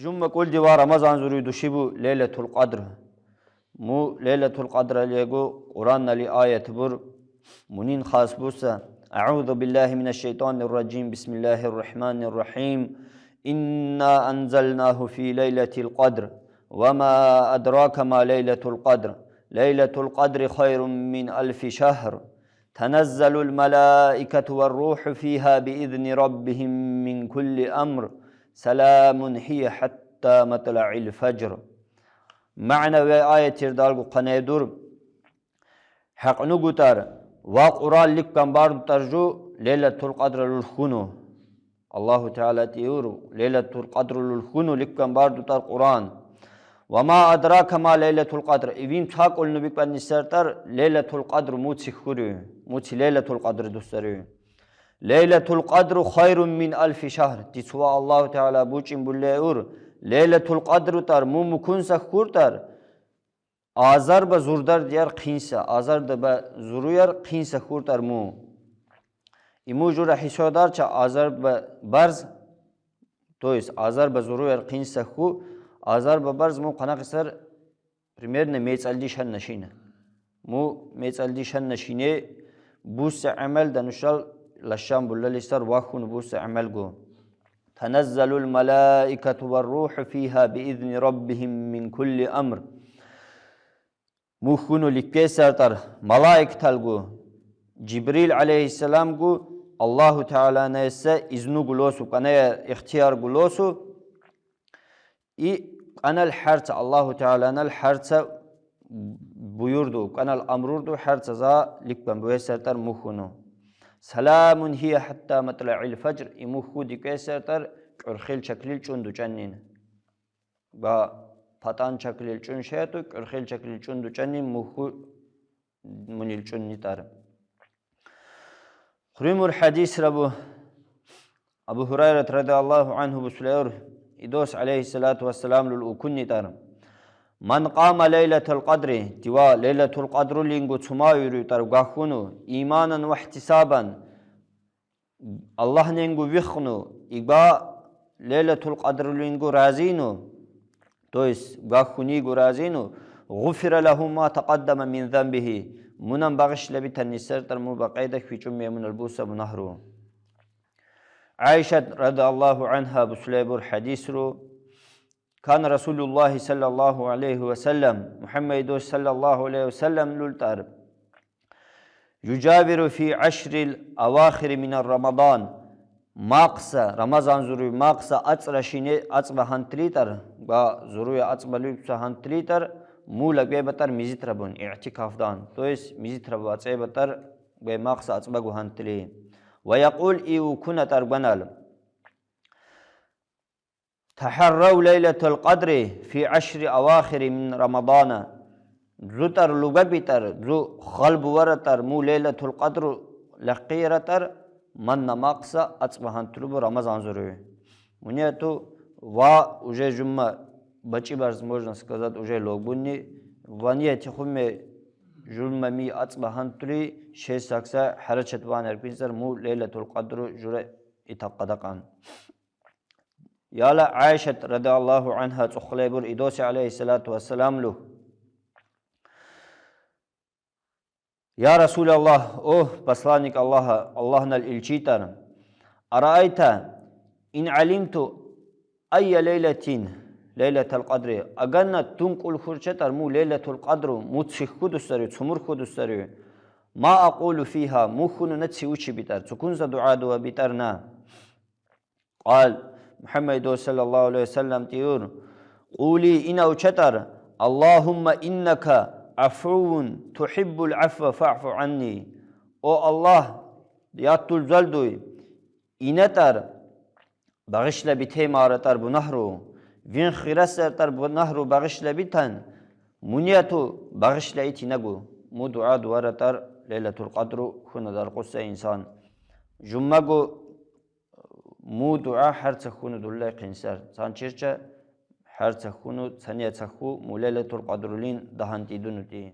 جمع كل دوا رمضان زوري دوشيبو ليلة القدر مو ليلة القدر ليجو قرآن لي آية بر منين خاص بوسا أعوذ بالله من الشيطان الرجيم بسم الله الرحمن الرحيم إنا أنزلناه في ليلة القدر وما أدراك ما ليلة القدر ليلة القدر خير من 1000 شهر تنزل الملائكة والروح فيها بإذن ربهم من كل أمر سلام هي حتى مطلع الفجر معنى آية تردالغو قنيدور حق نقطر وقرآن لك كان بارد ترجو ليلة القدر للخنو الله تعالى تيورو ليلة القدر للخنو لك كان بارد تر قرآن وما أدراك ما ليلة القدر إبين تاقل نبيك بان نسرتر ليلة القدر موتي خوري موتي ليلة القدر دوستري ليلة القدر خير من 1000 شهر تسوى الله تعالى بوچين بوليور ليلة القدر تر مو مكون سخور تر آزار با زوردار دیار قینسا آزار با زوريار قینسا خور تر مو ایمو جورا حسادار چا آزار با برز تویس آزار با زوريار قینسا خو آزار با برز مو قناق سر примерно ميتسالديشن نشينه مو ميتسالديشن نشينه بوس عمل دنشال لشام بولاليستر واخون بوس عمل جو تنزل الملائكة والروح فيها بإذن ربهم من كل أمر مخونو لكيسر تر ملائك تلقو جبريل عليه السلام جو الله تعالى نيسا إذنو قلوسو قنايا اختيار قلوسو أنا الحرت الله تعالى أنا الحرت بيوردو أنا الأمروردو حرت زا لكبن بويسر تر مخونو سلام هي حتى مطلع الفجر إمخو دي كيسر تر كرخيل شكليل چوندو چنين با پتان شكليل چون شيتو كرخيل شكليل چوندو چنين مخو منيل چون نتار خريم الحديث ربو أبو هريرة رضي الله عنه بسليور إدوس عليه الصلاة والسلام للأكون نتار من قام ليلة القدر توا ليلة القدر لينغو تسما يري تر غاخونو إيمانا واحتسابا الله نينغو ويخنو إغبا ليلة القدر لينغو رازينو تويس غاخوني غو رازينو غفر له ما تقدم من ذنبه منن بغش لبيت النسر تر مو بقيدك في جمع من البوسة منهرو عائشة رضي الله عنها بسليبور حديث رو كان رسول الله صلى الله عليه وسلم محمد صلى الله عليه وسلم للتار يجابر في 10 الأواخر من رمضان ماقصة رمضان زروي ماقصة أتصر شيني أتصبح هنتليتر با زروي أتصبح لبسا هنتليتر مولا بيبتر ميزيت ربون اعتكاف دان تويس ميزيت ربو أتصبتر بماقصة أتصبح هنتلي ويقول إيو كنتر بنال تحروا ليلة القدر في 10 أواخر من رمضان زوتر لغبتر زو خلب ورتر مو ليلة القدر لقيرتر من مقصة أتصبحان تلوب رمضان زروي منيتو уже جمع بچي برز можно сказать уже логбунни вания тихуме جمع مي أتصبحان تلي شيء ساكسا حرشت وانر بيزر مو ليلة القدر جرى اتقدقان يالا عائشة رضي الله عنها تخليبر إدوسي عليه الصلاة والسلام له يا رسول الله أوه بسلانك الله الإلشيتر أرأيت إن علمت أي ليلة القدر أغنى تنقل خرشتر مو ليلة القدر مو تسخ دستري تسمر دستري ما أقول فيها مخن نتسي وشي بتر تكون دعاء دوا بترنا قال محمد صلى الله عليه وسلم تيور قولي إن أوشتر اللهم إنك عفو تحب العفو فاعف عني او الله ياتل زلدوي إنتر بغشل بيته مارتر بنهرو وين خيرسر تر بنهرو بغشل بيتن منيتو بغشل ايتي نگو مو دعاء دوارتر ليلة القدر خونه در قصة إنسان جمعو مو دعاء هر تخونه دولة قنسر سانچرچه هر تخونه ثانية تخو مو ليلة القدر لين دهانتي دونتي